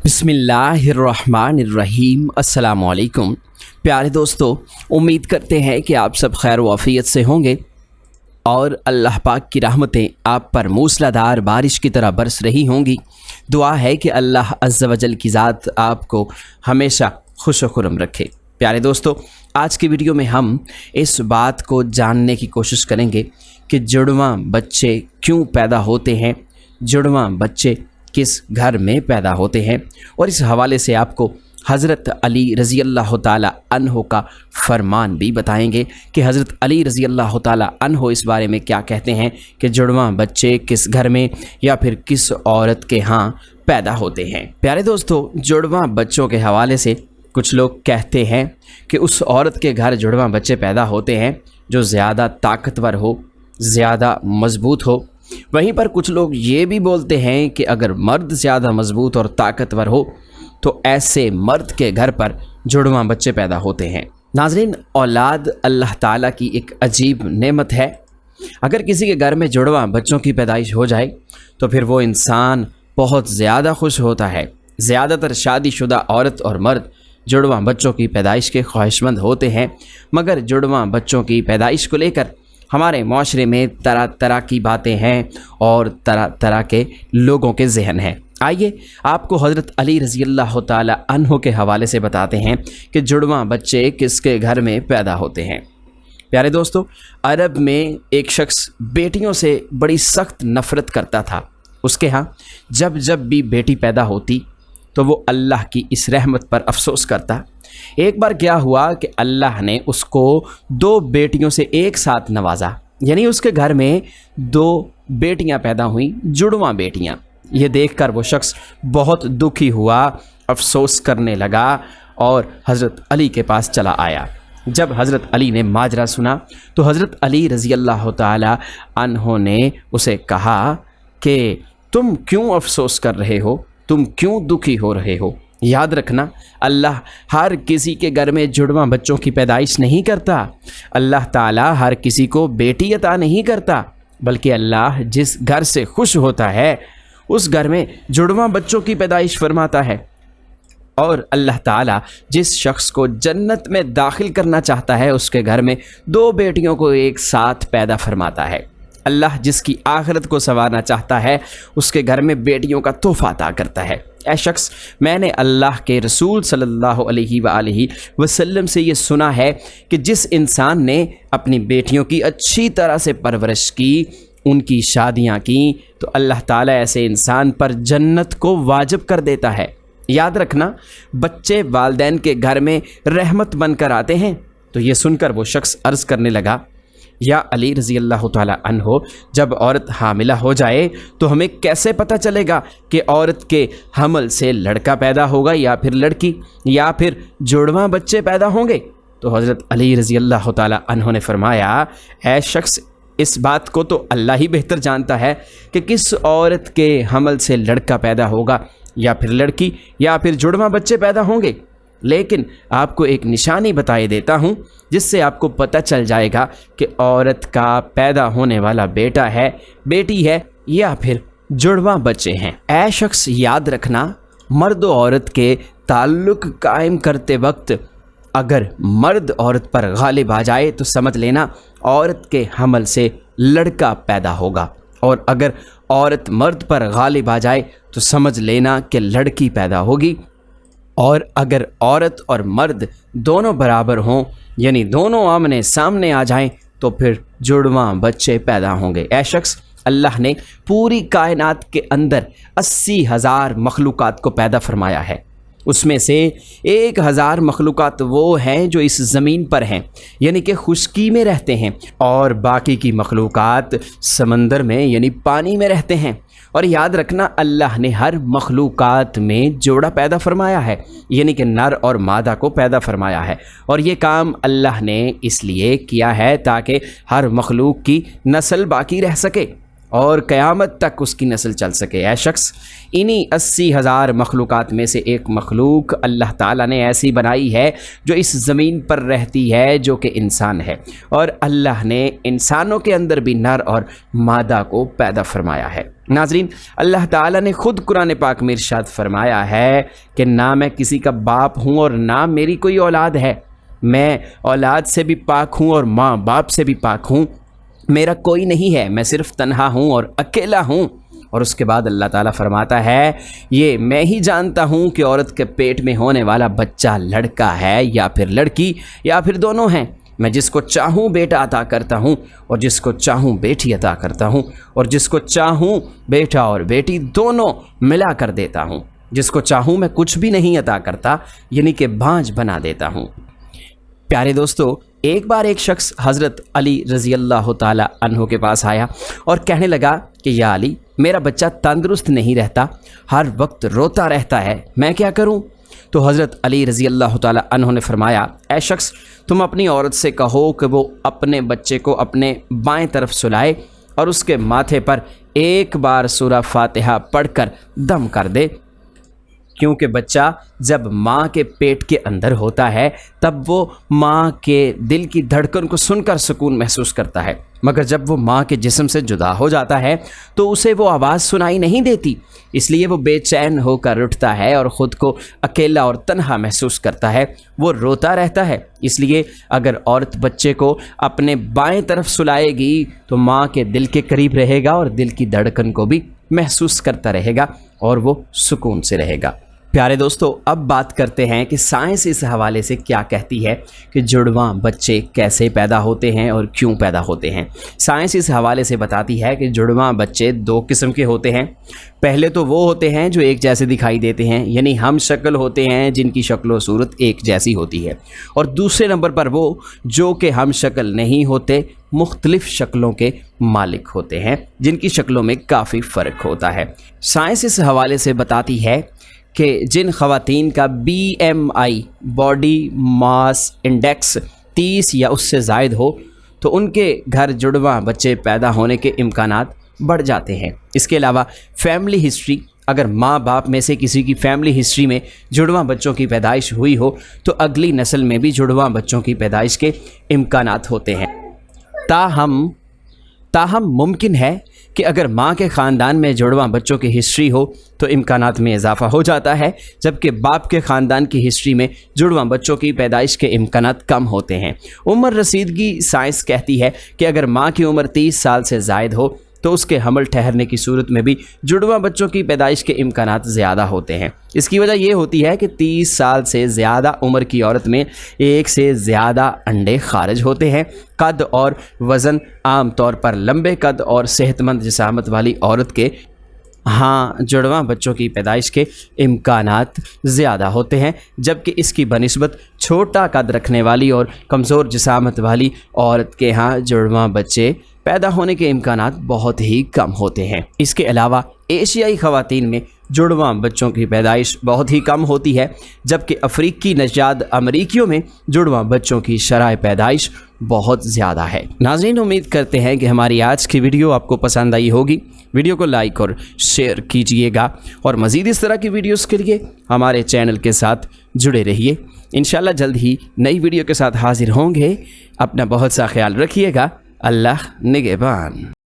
बिस्मिल्लाहिर्रहमानिर्रहीम। अस्सलामु अलैकुम प्यारे दोस्तों, उम्मीद करते हैं कि आप सब खैर वाफ़ियत से होंगे और अल्लाह पाक की रहमतें आप पर मूसलाधार बारिश की तरह बरस रही होंगी। दुआ है कि अल्लाह अज़्ज़ वजल की ज़ात आपको हमेशा खुश व खुर्रम रखे। प्यारे दोस्तों, आज की वीडियो में हम इस बात को जानने की कोशिश करेंगे कि जुड़वां बच्चे क्यों पैदा होते हैं, जुड़वां बच्चे किस घर में पैदा होते हैं, और इस हवाले से आपको हज़रत अली रज़ी अल्लाह ताला अन्हो का फरमान भी बताएंगे कि हज़रत अली रज़ी अल्लाह ताला अन्हो इस बारे में क्या कहते हैं कि जुड़वां बच्चे किस घर में या फिर किस औरत के यहाँ पैदा होते हैं। प्यारे दोस्तों, जुड़वां बच्चों के हवाले से कुछ लोग कहते हैं कि उस औरत के घर जुड़वां बच्चे पैदा होते हैं जो ज़्यादा ताकतवर हो, ज़्यादा मज़बूत हो। वहीं पर कुछ लोग ये भी बोलते हैं कि अगर मर्द ज़्यादा मज़बूत और ताकतवर हो तो ऐसे मर्द के घर पर जुड़वां बच्चे पैदा होते हैं। नाज़रीन, औलाद अल्लाह ताला की एक अजीब नेमत है। अगर किसी के घर में जुड़वां बच्चों की पैदाइश हो जाए तो फिर वो इंसान बहुत ज़्यादा खुश होता है। ज़्यादातर शादीशुदा औरत और मर्द जुड़वां बच्चों की पैदाइश के ख्वाहिशमंद होते हैं, मगर जुड़वां बच्चों की पैदाइश को लेकर हमारे माशरे में तरह तरह की बातें हैं और तरह तरह के लोगों के जहन हैं। आइए आपको हज़रत अली रज़ी अल्लाह ताला अन्हो के हवाले से बताते हैं कि जुड़वां बच्चे किसके घर में पैदा होते हैं। प्यारे दोस्तों, अरब में एक शख्स बेटियों से बड़ी सख्त नफ़रत करता था। उसके यहाँ जब जब भी बेटी पैदा होती तो वो अल्लाह की इस रहमत पर अफसोस करता। एक बार क्या हुआ कि अल्लाह ने उसको 2 बेटियों से एक साथ नवाजा, यानी उसके घर में 2 बेटियां पैदा हुई, जुड़वां बेटियां। ये देखकर वो शख्स बहुत दुखी हुआ, अफसोस करने लगा और हज़रत अली के पास चला आया। जब हज़रत अली ने माजरा सुना तो हज़रत अली रज़ी अल्लाह ताला अन्हो ने उसे कहा कि तुम क्यों अफसोस कर रहे हो, तुम क्यों दुखी हो रहे हो। याद रखना, अल्लाह हर किसी के घर में जुड़वां बच्चों की पैदाइश नहीं करता। अल्लाह ताला हर किसी को बेटी अता नहीं करता, बल्कि अल्लाह जिस घर से खुश होता है उस घर में जुड़वां बच्चों की पैदाइश फरमाता है। और अल्लाह ताला जिस शख्स को जन्नत में दाखिल करना चाहता है उसके घर में 2 बेटियों को एक साथ पैदा फरमाता है। अल्लाह जिसकी आखिरत को संवारना चाहता है उसके घर में बेटियों का तोहफा अता करता है। ऐ शख्स, मैंने अल्लाह के रसूल सल्लल्लाहु अलैहि वसल्लम से ये सुना है कि जिस इंसान ने अपनी बेटियों की अच्छी तरह से परवरिश की, उनकी शादियाँ की, तो अल्लाह ताला ऐसे इंसान पर जन्नत को वाजिब कर देता है। याद रखना, बच्चे वालिदैन के घर में रहमत बनकर आते हैं। तो ये सुनकर वो शख्स अर्ज़ करने लगा, या अली रज़ी अल्लाह ताला अन्हो, जब औरत हामिला हो जाए तो हमें कैसे पता चलेगा कि औरत के हमल से लड़का पैदा होगा या फिर लड़की, या फिर जुड़वां बच्चे पैदा होंगे। तो हज़रत अली रज़ी अल्लाह ताला अन्हो ने फरमाया, ऐ शख्स, इस बात को तो अल्लाह ही बेहतर जानता है कि किस औरत के हमल से लड़का पैदा होगा या फिर लड़की, या फिर जुड़वां बच्चे पैदा होंगे। लेकिन आपको एक निशानी बताए देता हूँ जिससे आपको पता चल जाएगा कि औरत का पैदा होने वाला बेटा है, बेटी है, या फिर जुड़वां बच्चे हैं। ऐ शख्स, याद रखना, मर्द और औरत के ताल्लुक़ कायम करते वक्त अगर मर्द औरत पर गालिब आ जाए तो समझ लेना औरत के हमल से लड़का पैदा होगा, और अगर औरत मर्द पर गालिब आ जाए तो समझ लेना कि लड़की पैदा होगी। और अगर औरत और मर्द दोनों बराबर हों, यानी दोनों आमने सामने आ जाएं, तो फिर जुड़वां बच्चे पैदा होंगे। ऐ शख्स, अल्लाह ने पूरी कायनात के अंदर 80,000 मखलूक़ात को पैदा फरमाया है। उसमें से 1,000 मखलूक़ात वो हैं जो इस ज़मीन पर हैं, यानी कि खुश्की में रहते हैं, और बाकी की मखलूक़ात समंदर में यानी पानी में रहते हैं। और याद रखना, अल्लाह ने हर मखलूक़ात में जोड़ा पैदा फरमाया है, यानी कि नर और मादा को पैदा फरमाया है। और ये काम अल्लाह ने इसलिए किया है ताकि हर मखलूक की नस्ल बाकी रह सके और क़यामत तक उसकी नस्ल चल सके। ऐ शख्स, इन्हीं 80,000 मखलूक़ात में से एक मखलूक अल्लाह ताला ने ऐसी बनाई है जो इस ज़मीन पर रहती है, जो कि इंसान है। और अल्लाह ने इंसानों के अंदर भी नर और मादा को पैदा फरमाया है। नाज़रीन, अल्लाह ताला ने ख़ुद कुरान पाक में इरशाद फरमाया है कि ना मैं किसी का बाप हूँ और ना मेरी कोई औलाद है, मैं औलाद से भी पाक हूँ और माँ बाप से भी पाक हूँ, मेरा कोई नहीं है, मैं सिर्फ़ तन्हा हूँ और अकेला हूँ। और उसके बाद अल्लाह ताला फरमाता है, ये मैं ही जानता हूँ कि औरत के पेट में होने वाला बच्चा लड़का है या फिर लड़की या फिर दोनों हैं। मैं जिसको चाहूँ बेटा अता करता हूँ और जिसको चाहूँ बेटी अता करता हूँ और जिसको चाहूँ बेटा और बेटी दोनों मिला कर देता हूँ। जिसको चाहूँ मैं कुछ भी नहीं अता करता, यानी कि बांझ बना देता हूँ। प्यारे दोस्तों, एक बार एक शख्स हज़रत अली रज़ी अल्लाह ताला अन्हो के पास आया और कहने लगा कि या अली, मेरा बच्चा तंदुरुस्त नहीं रहता, हर वक्त रोता रहता है, मैं क्या करूं? तो हज़रत अली रज़ी अल्लाह ताला अन्हो ने फरमाया, ऐ शख्स, तुम अपनी औरत से कहो कि वो अपने बच्चे को अपने बाएं तरफ सुलाए और उसके माथे पर एक बार सूरा फातिहा पढ़कर दम कर दे, क्योंकि बच्चा जब माँ के पेट के अंदर होता है तब वो माँ के दिल की धड़कन को सुनकर सुकून महसूस करता है, मगर जब वो माँ के जिस्म से जुदा हो जाता है तो उसे वो आवाज़ सुनाई नहीं देती, इसलिए वो बेचैन होकर उठता है और ख़ुद को अकेला और तन्हा महसूस करता है, वो रोता रहता है। इसलिए अगर औरत बच्चे को अपने बाएं तरफ सुलाएगी तो माँ के दिल के करीब रहेगा और दिल की धड़कन को भी महसूस करता रहेगा और वो सुकून से रहेगा। प्यारे दोस्तों, अब बात करते हैं कि साइंस इस हवाले से क्या कहती है कि जुड़वां बच्चे कैसे पैदा होते हैं और क्यों पैदा होते हैं। साइंस इस हवाले से बताती है कि जुड़वां बच्चे दो किस्म के होते हैं। पहले तो वो होते हैं जो एक जैसे दिखाई देते हैं, यानी हम शक्ल होते हैं जिनकी शक्ल व सूरत एक जैसी होती है, और दूसरे नंबर पर वो जो कि हम शक्ल नहीं होते, मुख्तलिफ शक्लों के मालिक होते हैं जिनकी शक्लों में काफ़ी फ़र्क होता है। साइंस इस हवाले से बताती है कि जिन ख़वातीन का BMI बॉडी मास इंडेक्स 30 या उससे ज़ायद हो तो उनके घर जुड़वां बच्चे पैदा होने के इम्कानात बढ़ जाते हैं। इसके अलावा फैमिली हिस्ट्री, अगर माँ बाप में से किसी की फैमिली हिस्ट्री में जुड़वां बच्चों की पैदाइश हुई हो तो अगली नस्ल में भी जुड़वां बच्चों की पैदाइश के इम्कानात होते हैं। ताहम मुमकिन है कि अगर माँ के ख़ानदान में जुड़वां बच्चों की हिस्ट्री हो तो इम्कानात में इजाफ़ा हो जाता है, जबकि बाप के ख़ानदान की हिस्ट्री में जुड़वां बच्चों की पैदाइश के इम्कानात कम होते हैं। उम्र रसीदगी साइंस कहती है कि अगर माँ की उम्र 30 साल से ज़ायद हो तो उसके हमल ठहरने की सूरत में भी जुड़वां बच्चों की पैदाइश के इम्कानात ज़्यादा होते हैं। इसकी वजह यह होती है कि 30 साल से ज़्यादा उम्र की औरत में एक से ज़्यादा अंडे खारिज होते हैं। कद और वज़न आम तौर पर लंबे कद और सेहतमंद जिसामत वाली औरत के जुड़वां बच्चों की पैदाइश के इम्कानात ज़्यादा होते हैं, जबकि इसकी बनिस्बत छोटा कद रखने वाली और कमज़ोर जिसामत वाली औरत के जुड़वां बच्चे पैदा होने के इम्कानात बहुत ही कम होते हैं। इसके अलावा एशियाई ख़वातीन में जुड़वां बच्चों की पैदाइश बहुत ही कम होती है, जबकि अफ्रीकी नजाद अमरीकियों में जुड़वां बच्चों की शरह पैदाइश बहुत ज़्यादा है। नाज़रीन, उम्मीद करते हैं कि हमारी आज की वीडियो आपको पसंद आई होगी। वीडियो को लाइक और शेयर कीजिएगा और मज़ीद इस तरह की वीडियोस के लिए हमारे चैनल के साथ जुड़े रहिए। इंशाल्लाह जल्द ही नई वीडियो के साथ हाजिर होंगे। अपना बहुत सा ख्याल रखिएगा। अल्लाह निगहबान।